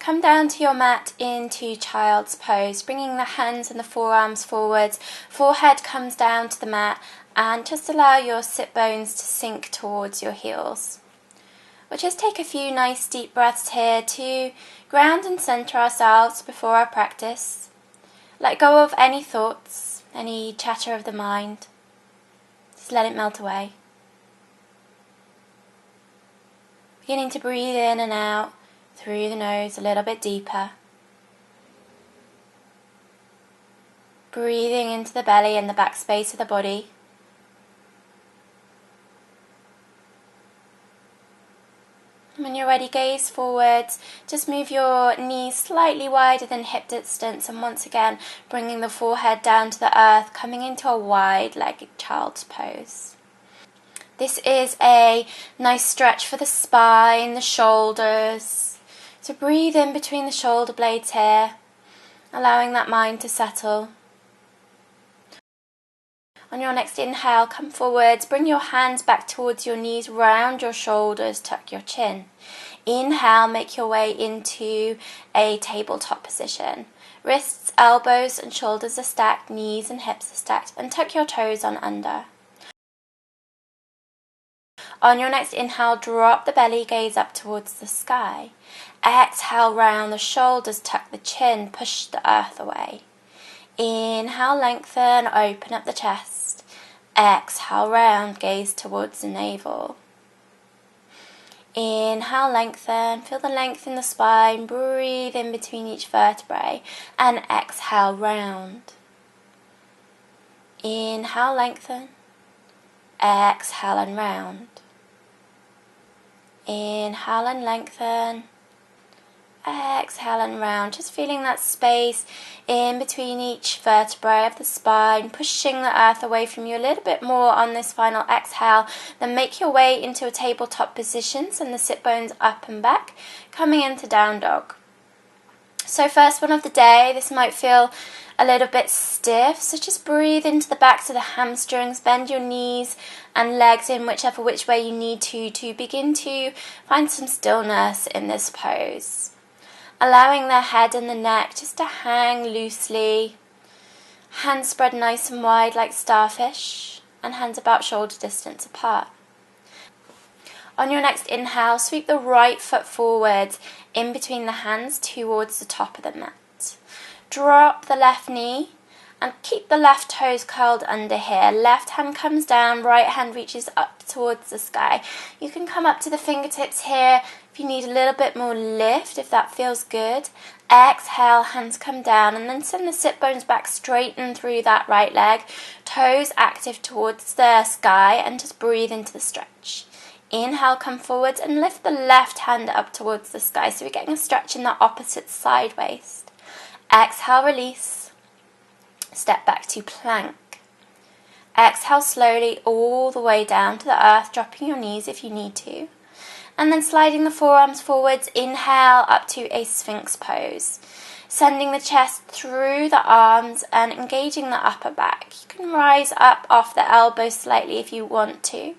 come down to your mat into child's pose, bringing the hands and the forearms forwards. Forehead comes down to the mat, and just allow your sit bones to sink towards your heels. We'll just take a few nice deep breaths here to ground and center ourselves before our practice. Let go of any thoughts, any chatter of the mind. Just let it melt away. Beginning to breathe in and out through the nose a little bit deeper. Breathing into the belly and the back space of the body. And when you're ready, gaze forwards. Just move your knees slightly wider than hip distance, and once again bringing the forehead down to the earth, coming into a wide-legged child's pose. This is a nice stretch for the spine, the shoulders. So breathe in between the shoulder blades here, allowing that mind to settle. On your next inhale, come forwards, bring your hands back towards your knees, round your shoulders, tuck your chin. Inhale, make your way into a tabletop position. Wrists, elbows and shoulders are stacked, knees and hips are stacked, and tuck your toes on under. On your next inhale, drop the belly, gaze up towards the sky. Exhale, round the shoulders, tuck the chin, push the earth away. Inhale, lengthen, open up the chest. Exhale, round, gaze towards the navel. Inhale, lengthen, feel the length in the spine, breathe in between each vertebrae, and exhale, round. Inhale, lengthen, exhale and round. Inhale and lengthen, exhale and round. Just feeling that space in between each vertebrae of the spine, pushing the earth away from you a little bit more on this final exhale. Then make your way into a tabletop position, send the sit bones up and back, coming into down dog. So first one of the day, this might feel a little bit stiff, so just breathe into the backs of the hamstrings, bend your knees and legs in which way you need to begin to find some stillness in this pose. Allowing the head and the neck just to hang loosely, hands spread nice and wide like starfish, and hands about shoulder distance apart. On your next inhale, sweep the right foot forward in between the hands towards the top of the mat. Drop the left knee and keep the left toes curled under here. Left hand comes down, right hand reaches up towards the sky. You can come up to the fingertips here if you need a little bit more lift, if that feels good. Exhale, hands come down, and then send the sit bones back, straighten through that right leg. Toes active towards the sky, and just breathe into the stretch. Inhale, come forwards and lift the left hand up towards the sky. So we're getting a stretch in the opposite side waist. Exhale, release. Step back to plank. Exhale slowly all the way down to the earth, dropping your knees if you need to. And then sliding the forearms forwards, inhale up to a Sphinx pose. Sending the chest through the arms and engaging the upper back. You can rise up off the elbows slightly if you want to.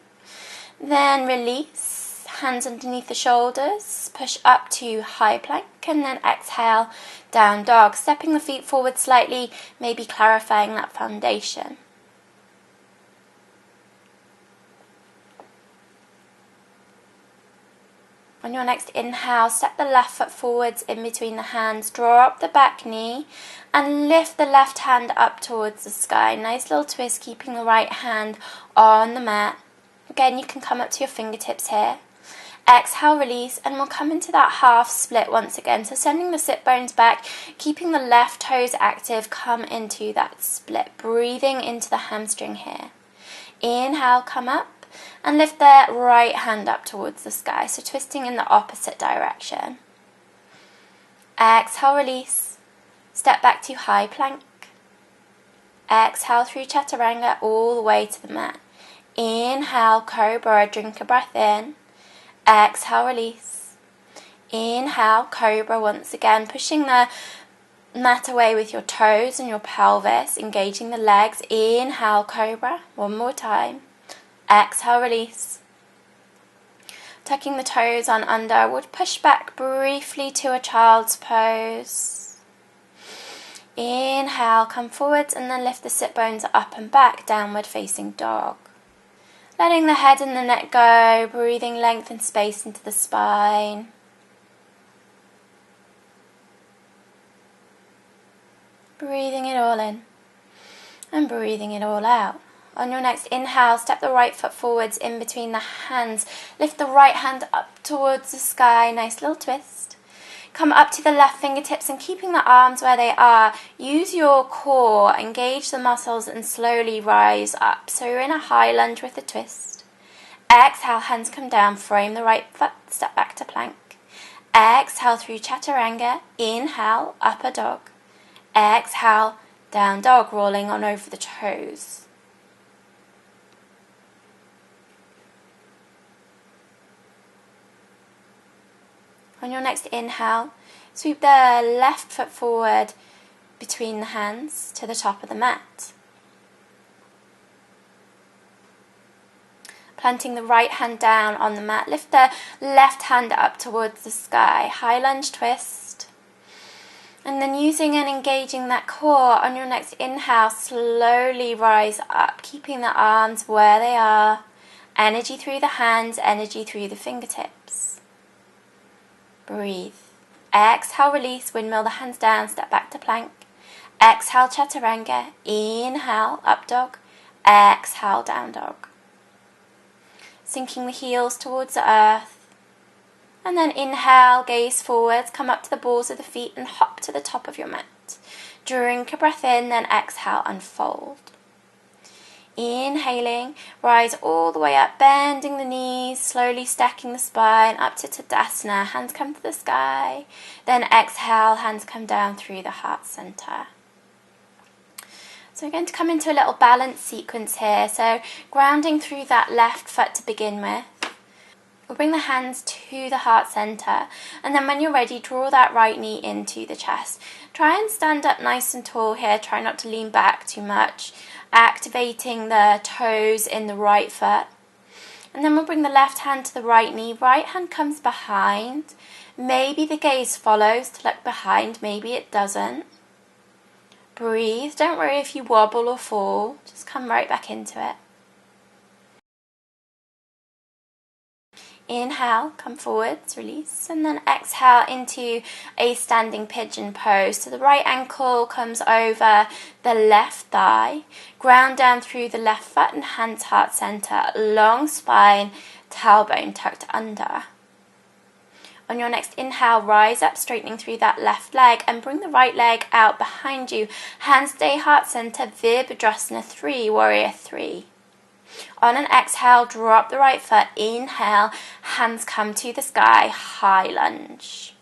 Then release, hands underneath the shoulders, push up to high plank, and then exhale, down dog. Stepping the feet forward slightly, maybe clarifying that foundation. On your next inhale, step the left foot forwards in between the hands, draw up the back knee, and lift the left hand up towards the sky. Nice little twist, keeping the right hand on the mat. Again, you can come up to your fingertips here. Exhale, release, and we'll come into that half split once again. So sending the sit bones back, keeping the left toes active, come into that split. Breathing into the hamstring here. Inhale, come up, and lift the right hand up towards the sky. So twisting in the opposite direction. Exhale, release. Step back to high plank. Exhale through chaturanga all the way to the mat. Inhale, cobra, drink a breath in. Exhale, release. Inhale, cobra once again, pushing the mat away with your toes and your pelvis, engaging the legs. Inhale, cobra, one more time. Exhale, release. Tucking the toes on under, we'll push back briefly to a child's pose. Inhale, come forwards and then lift the sit bones up and back, downward facing dog. Letting the head and the neck go, breathing length and space into the spine. Breathing it all in and breathing it all out. On your next inhale, step the right foot forwards in between the hands. Lift the right hand up towards the sky, nice little twist. Come up to the left fingertips and keeping the arms where they are, use your core, engage the muscles and slowly rise up. So you're in a high lunge with a twist. Exhale, hands come down, frame the right foot, step back to plank. Exhale through chaturanga, inhale, upper dog. Exhale, down dog, rolling on over the toes. On your next inhale, sweep the left foot forward between the hands to the top of the mat. Planting the right hand down on the mat, lift the left hand up towards the sky, high lunge twist. And then using and engaging that core, on your next inhale, slowly rise up, keeping the arms where they are. Energy through the hands, energy through the fingertips. Breathe. Exhale, release, windmill the hands down, step back to plank. Exhale, chaturanga. Inhale, up dog. Exhale, down dog. Sinking the heels towards the earth. And then inhale, gaze forwards, come up to the balls of the feet and hop to the top of your mat. Drink a breath in, then exhale, unfold. Inhaling, rise all the way up, bending the knees, slowly stacking the spine up to Tadasana. Hands come to the sky. Then exhale, hands come down through the heart center. So we're going to come into a little balance sequence here. So grounding through that left foot to begin with. We'll bring the hands to the heart center. And then when you're ready, draw that right knee into the chest. Try and stand up nice and tall here. Try not to lean back too much. Activating the toes in the right foot. And then we'll bring the left hand to the right knee. Right hand comes behind. Maybe the gaze follows to look behind. Maybe it doesn't. Breathe. Don't worry if you wobble or fall. Just come right back into it. Inhale, come forwards, release, and then exhale into a standing pigeon pose. So the right ankle comes over the left thigh, ground down through the left foot and hands heart center, long spine, tailbone tucked under. On your next inhale, rise up, straightening through that left leg and bring the right leg out behind you. Hands stay heart center, Virabhadrasana 3, warrior 3. On an exhale, drop the right foot, inhale, hands come to the sky, high lunge.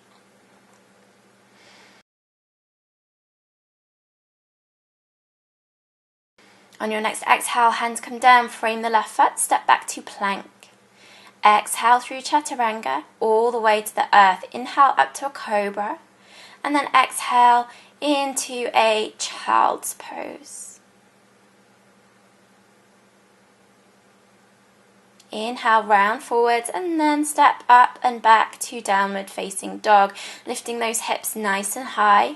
On your next exhale, hands come down, frame the left foot, step back to plank. Exhale through chaturanga, all the way to the earth. Inhale up to a cobra, and then exhale into a child's pose. Inhale, round forwards, and then step up and back to downward facing dog, lifting those hips nice and high.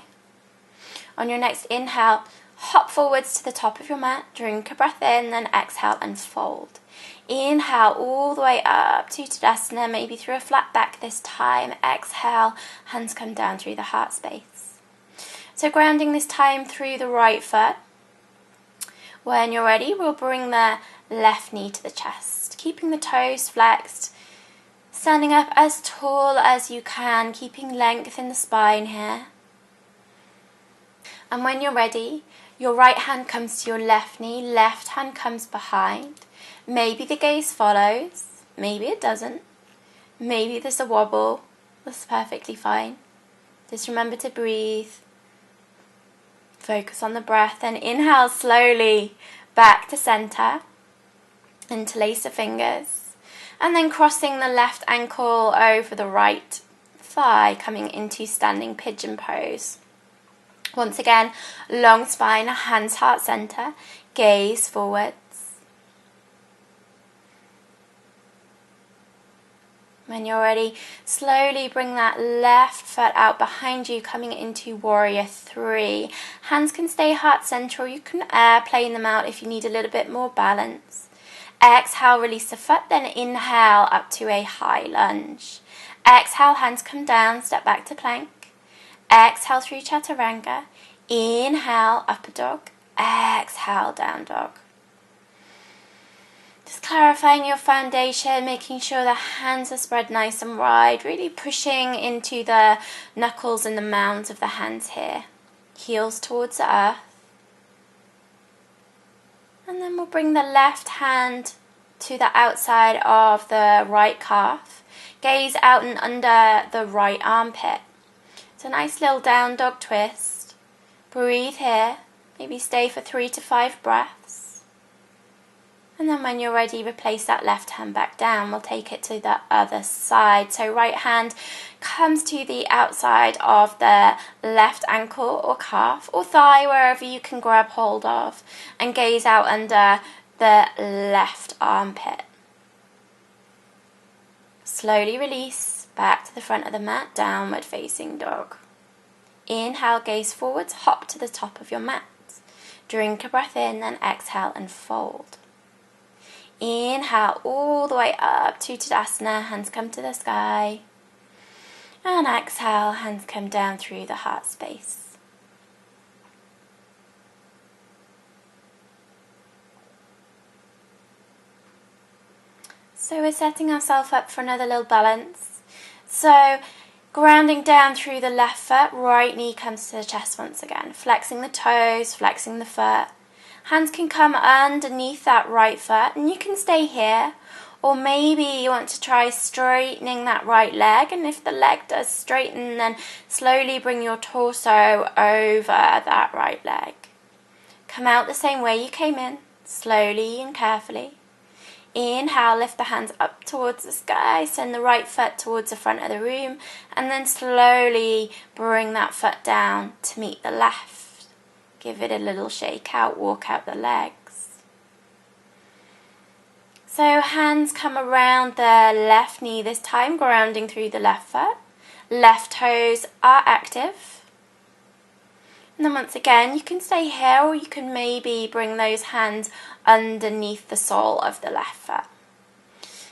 On your next inhale, hop forwards to the top of your mat, drink a breath in, then exhale and fold. Inhale all the way up to Tadasana, maybe through a flat back this time. Exhale, hands come down through the heart space. So grounding this time through the right foot. When you're ready, we'll bring the left knee to the chest, keeping the toes flexed, standing up as tall as you can, keeping length in the spine here. And when you're ready, your right hand comes to your left knee, left hand comes behind. Maybe the gaze follows, maybe it doesn't. Maybe there's a wobble, that's perfectly fine. Just remember to breathe. Focus on the breath and inhale slowly back to center. Interlace the fingers. And then crossing the left ankle over the right thigh, coming into standing pigeon pose. Once again, long spine, hands heart center, gaze forwards. When you're ready, slowly bring that left foot out behind you, coming into Warrior 3. Hands can stay heart center, or you can airplane them out if you need a little bit more balance. Exhale, release the foot, then inhale up to a high lunge. Exhale, hands come down, step back to plank. Exhale through chaturanga. Inhale, upper dog. Exhale, down dog. Just clarifying your foundation, making sure the hands are spread nice and wide, really pushing into the knuckles and the mounds of the hands here. Heels towards the earth. And then we'll bring the left hand to the outside of the right calf. Gaze out and under the right armpit. It's a nice little down dog twist. Breathe here. Maybe stay for 3 to 5 breaths. And then when you're ready, replace that left hand back down. We'll take it to the other side. So right hand comes to the outside of the left ankle or calf or thigh, wherever you can grab hold of, and gaze out under the left armpit. Slowly release back to the front of the mat, downward facing dog. Inhale, gaze forwards, hop to the top of your mat. Drink a breath in, then exhale and fold. Inhale all the way up to Tadasana, hands come to the sky. And exhale, hands come down through the heart space. So we're setting ourselves up for another little balance. So grounding down through the left foot, right knee comes to the chest once again. Flexing the toes, flexing the foot. Hands can come underneath that right foot, and you can stay here. Or maybe you want to try straightening that right leg, and if the leg does straighten, then slowly bring your torso over that right leg. Come out the same way you came in, slowly and carefully. Inhale, lift the hands up towards the sky, send the right foot towards the front of the room, and then slowly bring that foot down to meet the left. Give it a little shake out, walk out the legs. So hands come around the left knee this time, grounding through the left foot. Left toes are active. And then once again, you can stay here, or you can maybe bring those hands underneath the sole of the left foot.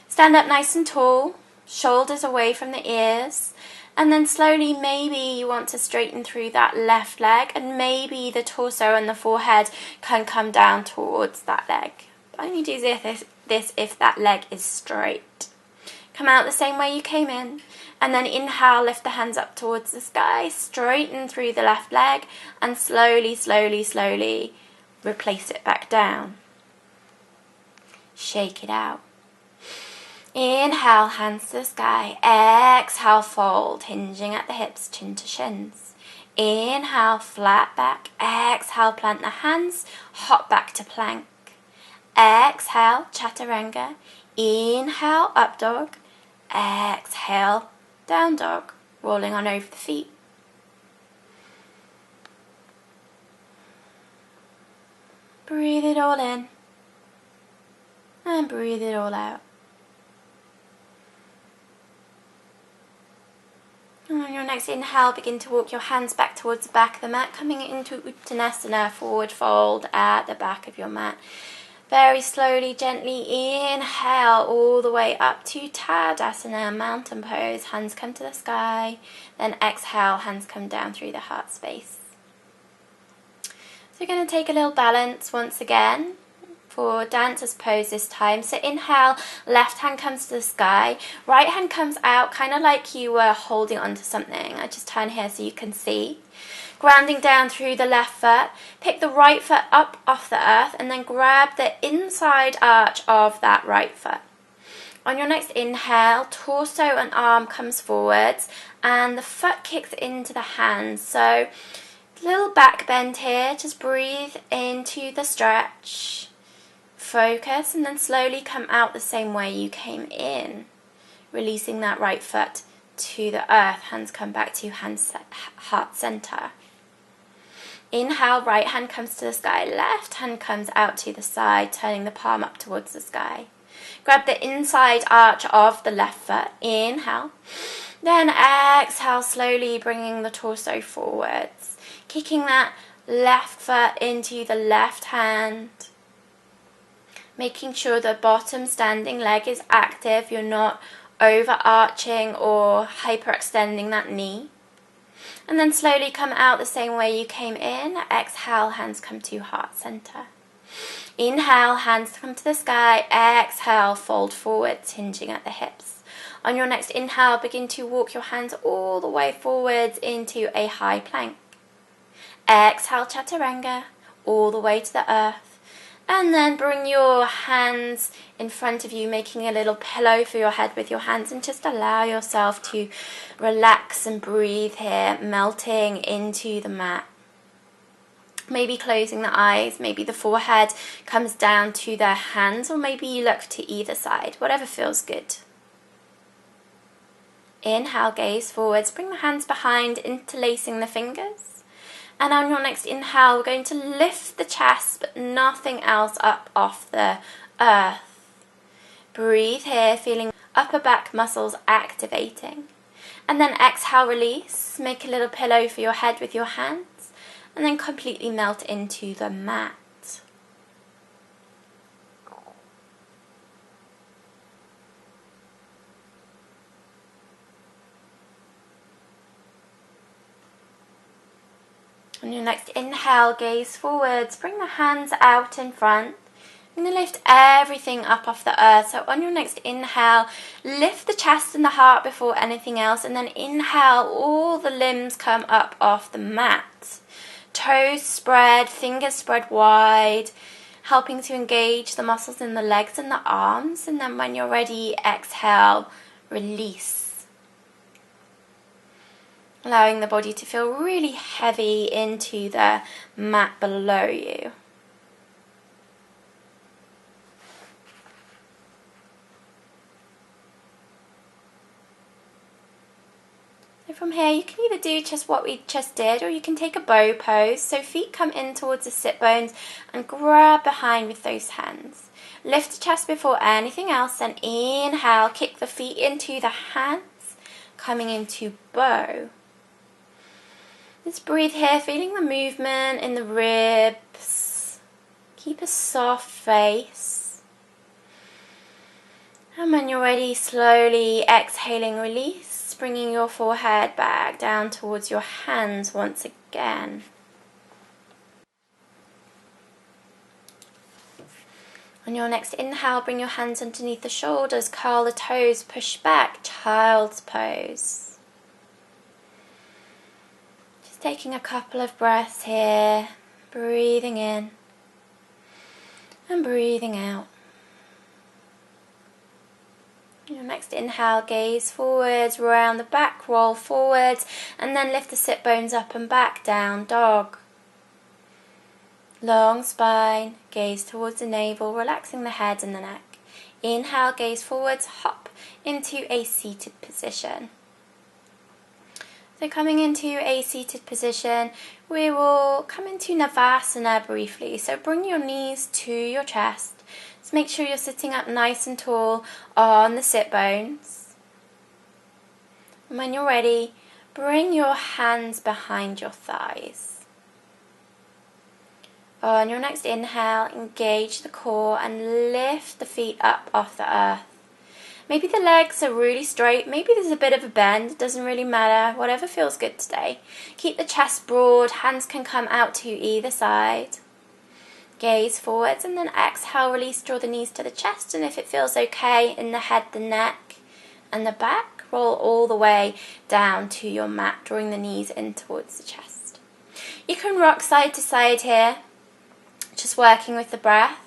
Stand up nice and tall, shoulders away from the ears. And then slowly, maybe you want to straighten through that left leg, and maybe the torso and the forehead can come down towards that leg. Only do this if that leg is straight. Come out the same way you came in, and then inhale, lift the hands up towards the sky, straighten through the left leg, and slowly, slowly, slowly replace it back down. Shake it out. Inhale, hands to the sky. Exhale, fold, hinging at the hips, chin to shins. Inhale, flat back. Exhale, plant the hands, hop back to plank. Exhale, chaturanga. Inhale, up dog. Exhale, down dog, rolling on over the feet. Breathe it all in. And breathe it all out. On your next inhale, begin to walk your hands back towards the back of the mat, coming into Uttanasana, forward fold at the back of your mat. Very slowly, gently inhale all the way up to Tadasana, mountain pose. Hands come to the sky. Then exhale, hands come down through the heart space. So we're going to take a little balance once again for dancer's pose this time. So inhale, left hand comes to the sky, right hand comes out, kind of like you were holding onto something. I just turn here so you can see. Grounding down through the left foot, pick the right foot up off the earth, and then grab the inside arch of that right foot. On your next inhale, torso and arm comes forwards, and the foot kicks into the hands. So little back bend here, just breathe into the stretch. Focus, and then slowly come out the same way you came in, releasing that right foot to the earth. Hands come back to heart center. Inhale, right hand comes to the sky, left hand comes out to the side, turning the palm up towards the sky. Grab the inside arch of the left foot. Inhale. Then exhale, slowly bringing the torso forwards. Kicking that left foot into the left hand. Making sure the bottom standing leg is active. You're not overarching or hyperextending that knee. And then slowly come out the same way you came in. Exhale, hands come to heart center. Inhale, hands come to the sky. Exhale, fold forwards, hinging at the hips. On your next inhale, begin to walk your hands all the way forwards into a high plank. Exhale, chaturanga, all the way to the earth. And then bring your hands in front of you, making a little pillow for your head with your hands, and just allow yourself to relax and breathe here, melting into the mat. Maybe closing the eyes, maybe the forehead comes down to the hands, or maybe you look to either side, whatever feels good. Inhale, gaze forwards, bring the hands behind, interlacing the fingers. And on your next inhale, we're going to lift the chest, but nothing else up off the earth. Breathe here, feeling upper back muscles activating. And then exhale, release. Make a little pillow for your head with your hands. And then completely melt into the mat. On your next inhale, gaze forwards, bring the hands out in front. I'm going to lift everything up off the earth. So on your next inhale, lift the chest and the heart before anything else, and then inhale, all the limbs come up off the mat. Toes spread, fingers spread wide, helping to engage the muscles in the legs and the arms. And then when you're ready, exhale, release. Allowing the body to feel really heavy into the mat below you. So from here, you can either do just what we just did, or you can take a bow pose. So feet come in towards the sit bones and grab behind with those hands. Lift the chest before anything else, then inhale, kick the feet into the hands, coming into bow. Just breathe here, feeling the movement in the ribs. Keep a soft face. And when you're ready, slowly exhaling, release, bringing your forehead back down towards your hands once again. On your next inhale, bring your hands underneath the shoulders, curl the toes, push back, child's pose. Taking a couple of breaths here, breathing in and breathing out. Your next inhale, gaze forwards, round the back, roll forwards, and then lift the sit bones up and back, down dog. Long spine, gaze towards the navel, relaxing the head and the neck. Inhale, gaze forwards, hop into a seated position. So coming into a seated position, we will come into Navasana briefly. So bring your knees to your chest. Just make sure you're sitting up nice and tall on the sit bones. And when you're ready, bring your hands behind your thighs. On your next inhale, engage the core and lift the feet up off the earth. Maybe the legs are really straight, maybe there's a bit of a bend, it doesn't really matter, whatever feels good today. Keep the chest broad, hands can come out to either side. Gaze forwards and then exhale, release, draw the knees to the chest, and if it feels okay, in the head, the neck and the back, roll all the way down to your mat, drawing the knees in towards the chest. You can rock side to side here, just working with the breath.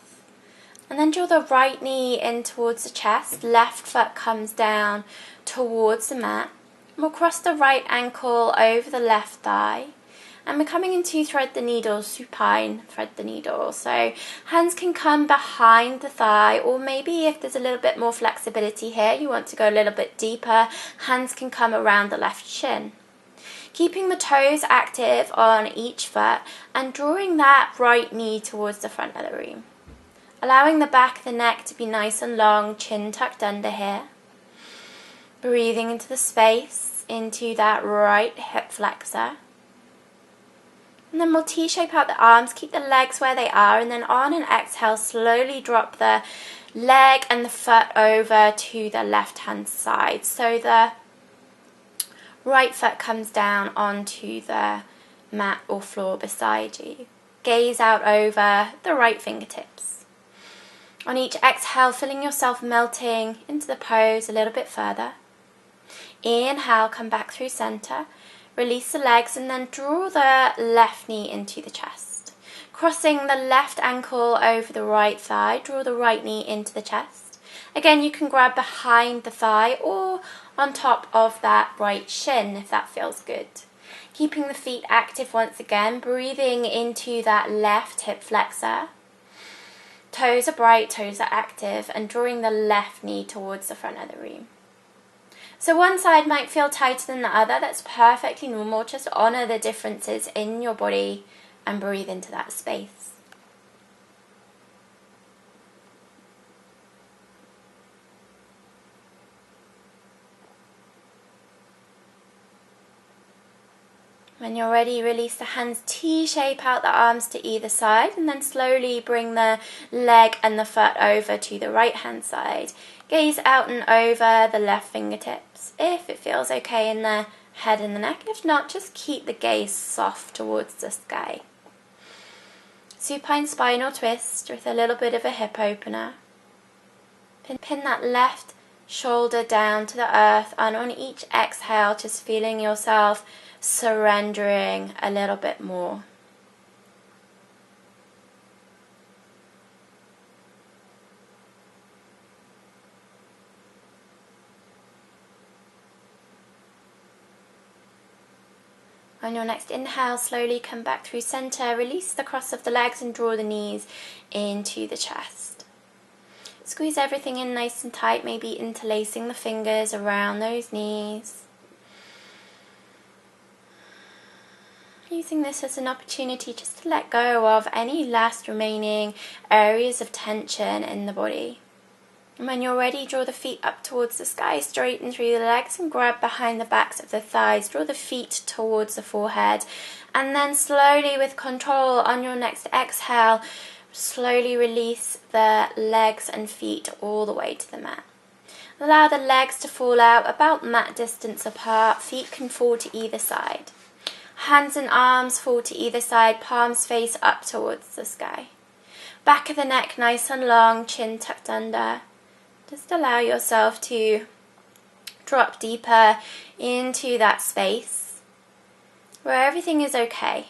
And then draw the right knee in towards the chest, left foot comes down towards the mat. We'll cross the right ankle over the left thigh. And we're coming into thread the needle, supine, thread the needle. So hands can come behind the thigh, or maybe if there's a little bit more flexibility here, you want to go a little bit deeper, hands can come around the left shin. Keeping the toes active on each foot and drawing that right knee towards the front of the room. Allowing the back of the neck to be nice and long, chin tucked under here. Breathing into the space, into that right hip flexor. And then we'll T-shape out the arms, keep the legs where they are, and then on an exhale, slowly drop the leg and the foot over to the left-hand side. So the right foot comes down onto the mat or floor beside you. Gaze out over the right fingertips. On each exhale, feeling yourself melting into the pose a little bit further. Inhale, come back through center. Release the legs and then draw the left knee into the chest. Crossing the left ankle over the right thigh, draw the right knee into the chest. Again, you can grab behind the thigh or on top of that right shin if that feels good. Keeping the feet active once again, breathing into that left hip flexor. Toes are bright, toes are active, and drawing the left knee towards the front of the room. So one side might feel tighter than the other. That's perfectly normal. Just honor the differences in your body and breathe into that space. When you're ready, release the hands, T-shape out the arms to either side, and then slowly bring the leg and the foot over to the right hand side. Gaze out and over the left fingertips, if it feels okay in the head and the neck. If not, just keep the gaze soft towards the sky. Supine spinal twist with a little bit of a hip opener. Pin that left shoulder down to the earth, and on each exhale, just feeling yourself surrendering a little bit more. On your next inhale, slowly come back through center, release the cross of the legs and draw the knees into the chest. Squeeze everything in nice and tight, maybe interlacing the fingers around those knees. Using this as an opportunity just to let go of any last remaining areas of tension in the body. And when you're ready, draw the feet up towards the sky, straighten through the legs and grab behind the backs of the thighs. Draw the feet towards the forehead. And then slowly, with control, on your next exhale, slowly release the legs and feet all the way to the mat. Allow the legs to fall out about mat distance apart. Feet can fall to either side. Hands and arms fall to either side, palms face up towards the sky. Back of the neck nice and long, chin tucked under. Just allow yourself to drop deeper into that space where everything is okay,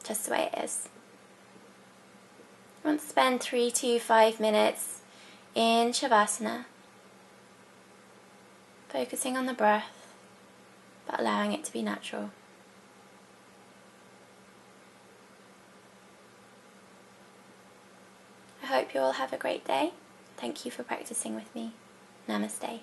just the way it is. I want to spend 3 to 5 minutes in Shavasana, focusing on the breath, but allowing it to be natural. I hope you all have a great day. Thank you for practicing with me. Namaste.